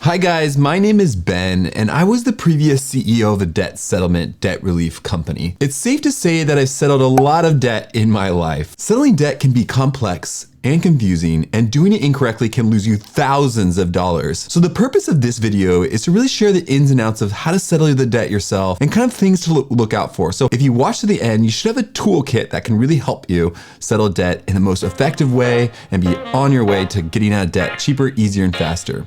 Hi guys, my name is Ben, and I was the previous CEO of a debt settlement debt relief company. It's safe to say that I've settled a lot of debt in my life. Settling debt can be complex and confusing, and doing it incorrectly can lose you thousands of dollars. So the purpose of this video is to really share the ins and outs of how to settle the debt yourself and kind of things to look out for. So if you watch to the end, you should have a toolkit that can really help you settle debt in the most effective way and be on your way to getting out of debt cheaper, easier, and faster.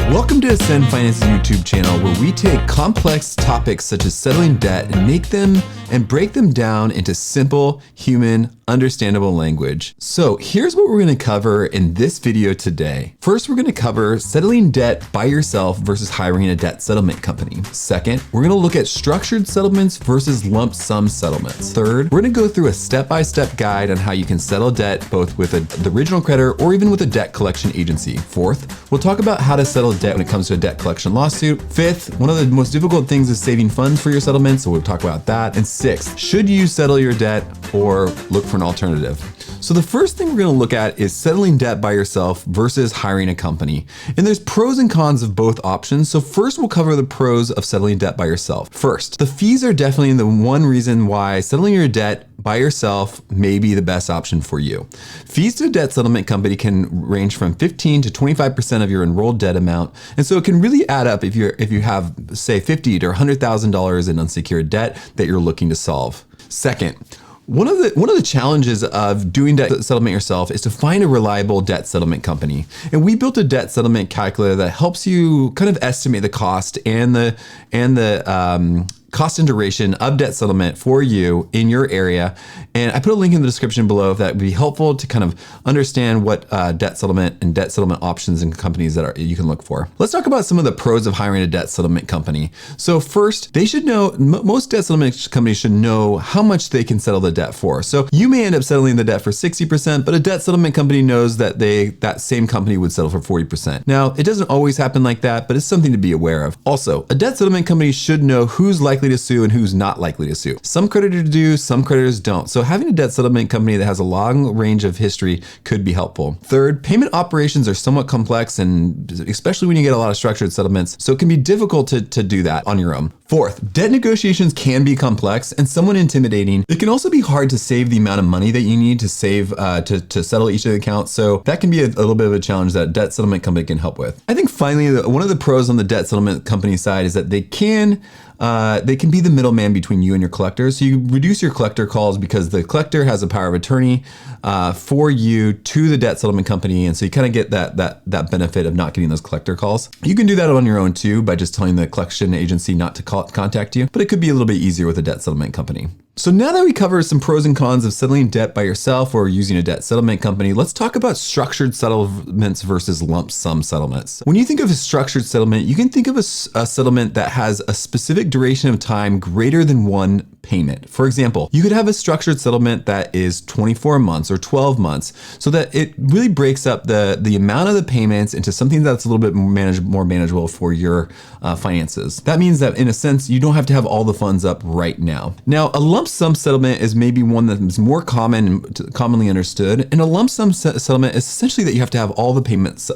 Welcome to Ascend Finance's YouTube channel, where we take complex topics such as settling debt and make them and break them down into simple, human, understandable language. So here's what we're going to cover in this video today. First, we're going to cover settling debt by yourself versus hiring a debt settlement company. Second, we're going to look at structured settlements versus lump sum settlements. Third, we're going to go through a step-by-step guide on how you can settle debt both with the original creditor or even with a debt collection agency. Fourth, we'll talk about how to settle debt when it comes to a debt collection lawsuit. Fifth, one of the most difficult things is saving funds for your settlement, so we'll talk about that. And sixth, should you settle your debt or look for an alternative? So the first thing we're going to look at is settling debt by yourself versus hiring a company. And there's pros and cons of both options. So first we'll cover the pros of settling debt by yourself. First, the fees are definitely the one reason why settling your debt by yourself may be the best option for you. Fees to a debt settlement company can range from 15 to 25% of your enrolled debt amount. And so it can really add up if you have, say, $50,000 to $100,000 in unsecured debt that you're looking to solve. Second, one of the challenges of doing debt settlement yourself is to find a reliable debt settlement company. And we built a debt settlement calculator that helps you kind of estimate the cost and the cost and duration of debt settlement for you in your area. And I put a link in the description below if that would be helpful to kind of understand what debt settlement and debt settlement options and companies that you can look for. Let's talk about some of the pros of hiring a debt settlement company. So first, they should know, most debt settlement companies should know how much they can settle the debt for. So you may end up settling the debt for 60%, but a debt settlement company knows that that same company would settle for 40%. Now, it doesn't always happen like that, but it's something to be aware of. Also, a debt settlement company should know who's likely to sue and who's not likely to sue. Some creditors do, some creditors don't. So having a debt settlement company that has a long range of history could be helpful. Third, payment operations are somewhat complex, and especially when you get a lot of structured settlements, so it can be difficult to do that on your own. Fourth, debt negotiations can be complex and somewhat intimidating. It can also be hard to save the amount of money that you need to save to settle each of the accounts. So that can be a little bit of a challenge that a debt settlement company can help with. I think finally, one of the pros on the debt settlement company side is that they can be the middleman between you and your collector. So you reduce your collector calls because the collector has a power of attorney for you to the debt settlement company. And so you kind of get that benefit of not getting those collector calls. You can do that on your own too by just telling the collection agency not to contact you, but it could be a little bit easier with a debt settlement company. So now that we cover some pros and cons of settling debt by yourself or using a debt settlement company, let's talk about structured settlements versus lump sum settlements. When you think of a structured settlement, you can think of a settlement that has a specific duration of time greater than one payment. For example, you could have a structured settlement that is 24 months or 12 months, so that it really breaks up the amount of the payments into something that's a little bit more manageable for your finances. That means that in a sense, you don't have to have all the funds up right now. Now, a lump sum settlement is maybe one that is more common and commonly understood. And a lump sum settlement is essentially that you have to have all the payments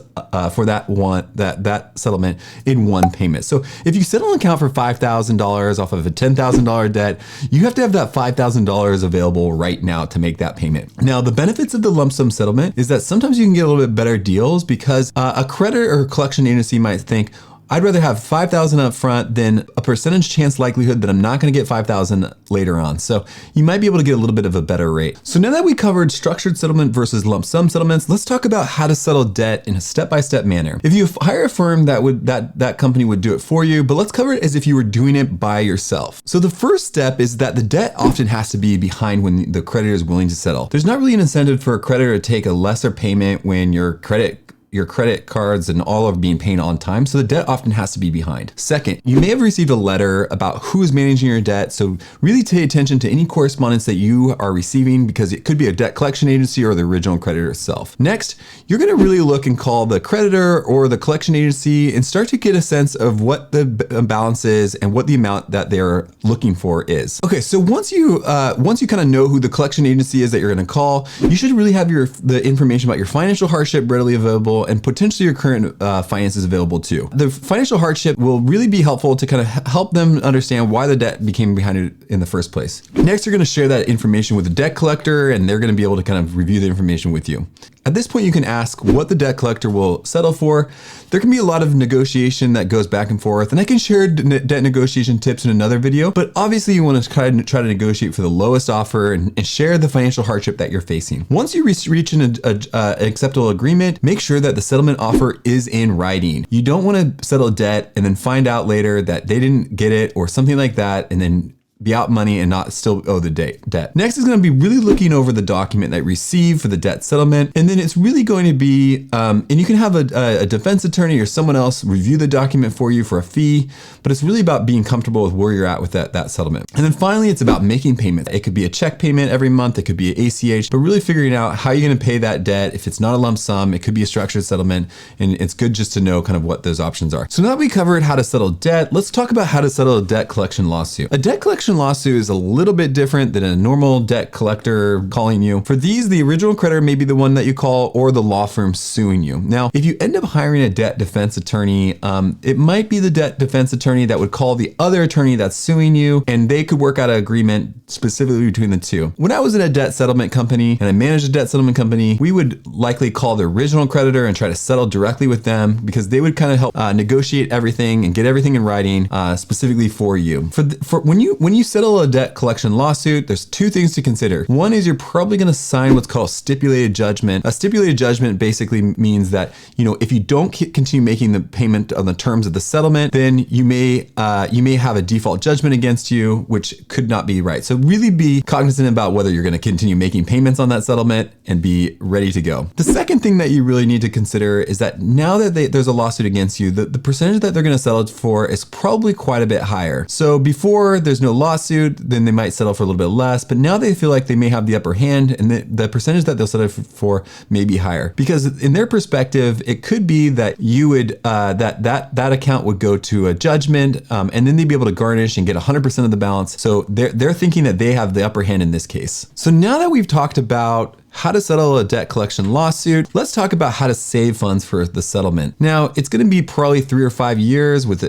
for that settlement in one payment. So if you settle an account for $5,000 off of a $10,000 debt, you have to have that $5,000 available right now to make that payment. Now, the benefits of the lump sum settlement is that sometimes you can get a little bit better deals because a creditor or collection agency might think, I'd rather have $5,000 up front than a percentage chance likelihood that I'm not going to get $5,000 later on. So you might be able to get a little bit of a better rate. So now that we covered structured settlement versus lump sum settlements, let's talk about how to settle debt in a step-by-step manner. If you hire a firm, that company would do it for you, but let's cover it as if you were doing it by yourself. So the first step is that the debt often has to be behind when the creditor is willing to settle. There's not really an incentive for a creditor to take a lesser payment when your credit your credit cards and all are being paid on time, so the debt often has to be behind. Second, you may have received a letter about who is managing your debt, so really pay attention to any correspondence that you are receiving because it could be a debt collection agency or the original creditor itself. Next, you're gonna really look and call the creditor or the collection agency and start to get a sense of what the balance is and what the amount that they're looking for is. Okay, so once you kind of know who the collection agency is that you're gonna call, you should really have the information about your financial hardship readily available and potentially your current finances available too. The financial hardship will really be helpful to kind of help them understand why the debt became behind it in the first place. Next, you're gonna share that information with the debt collector and they're gonna be able to kind of review the information with you. At this point, you can ask what the debt collector will settle for. There can be a lot of negotiation that goes back and forth, and I can share debt negotiation tips in another video, but obviously you want to try to negotiate for the lowest offer and share the financial hardship that you're facing. Once you reach an acceptable agreement, make sure that the settlement offer is in writing. You don't want to settle debt and then find out later that they didn't get it or something like that, and then be out money and not still owe the debt. Next is going to be really looking over the document that you received for the debt settlement. And then it's really going to be, and you can have a defense attorney or someone else review the document for you for a fee, but it's really about being comfortable with where you're at with that settlement. And then finally, it's about making payments. It could be a check payment every month. It could be an ACH, but really figuring out how you're going to pay that debt. If it's not a lump sum, it could be a structured settlement. And it's good just to know kind of what those options are. So now that we covered how to settle debt, let's talk about how to settle a debt collection lawsuit. A debt collection lawsuit is a little bit different than a normal debt collector calling you. For these, the original creditor may be the one that you call or the law firm suing you. Now, if you end up hiring a debt defense attorney, it might be the debt defense attorney that would call the other attorney that's suing you, and they could work out an agreement specifically between the two. When I was in a debt settlement company and I managed a debt settlement company, we would likely call the original creditor and try to settle directly with them because they would kind of help negotiate everything and get everything in writing specifically for you. For when you settle a debt collection lawsuit, there's two things to consider. One is you're probably going to sign what's called a stipulated judgment. A stipulated judgment basically means that, if you don't continue making the payment on the terms of the settlement, then you may have a default judgment against you, which could not be right. So really be cognizant about whether you're going to continue making payments on that settlement and be ready to go. The second thing that you really need to consider is that now that there's a lawsuit against you, the percentage that they're going to settle for is probably quite a bit higher. So before there's no lawsuit, then they might settle for a little bit less, but now they feel like they may have the upper hand and the percentage that they'll settle for may be higher. Because in their perspective, it could be that you would, that account would go to a judgment and then they'd be able to garnish and get 100% of the balance. So they're thinking that they have the upper hand in this case. So now that we've talked about how to settle a debt collection lawsuit, let's talk about how to save funds for the settlement. Now, it's going to be probably 3 or 5 years with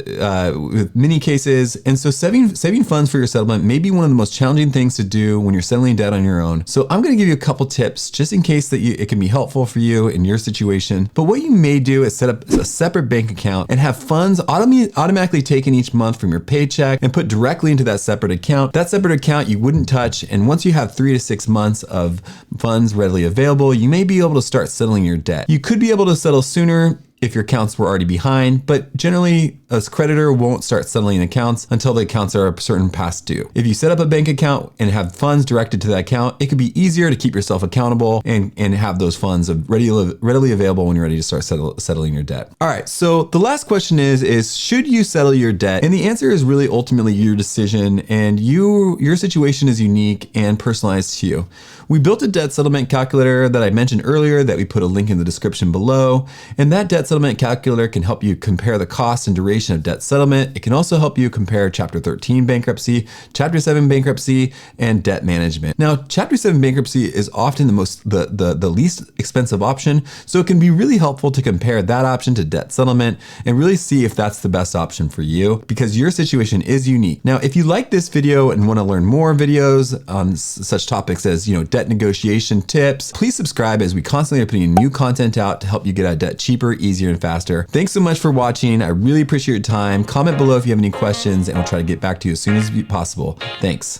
many cases. And so saving funds for your settlement may be one of the most challenging things to do when you're settling debt on your own. So I'm going to give you a couple tips just in case that it can be helpful for you in your situation. But what you may do is set up a separate bank account and have funds automatically taken each month from your paycheck and put directly into that separate account. That separate account you wouldn't touch. And once you have 3 to 6 months of funds readily available, you may be able to start settling your debt. You could be able to settle sooner if your accounts were already behind, but generally a creditor won't start settling accounts until the accounts are a certain past due. If you set up a bank account and have funds directed to that account, it could be easier to keep yourself accountable and have those funds readily available when you're ready to start settling your debt. All right, so the last question is should you settle your debt? And the answer is really ultimately your decision, and your situation is unique and personalized to you. We built a debt settlement calculator that I mentioned earlier that we put a link in the description below, and that debt settlement calculator can help you compare the cost and duration of debt settlement. It can also help you compare Chapter 13 bankruptcy, Chapter 7 bankruptcy, and debt management. Now, Chapter 7 bankruptcy is often the least expensive option, so it can be really helpful to compare that option to debt settlement and really see if that's the best option for you because your situation is unique. Now, if you like this video and want to learn more videos on such topics as, debt negotiation tips, please subscribe as we constantly are putting new content out to help you get out of debt cheaper, easier, and faster. Thanks so much for watching. I really appreciate your time. Comment below if you have any questions and we'll try to get back to you as soon as possible. Thanks.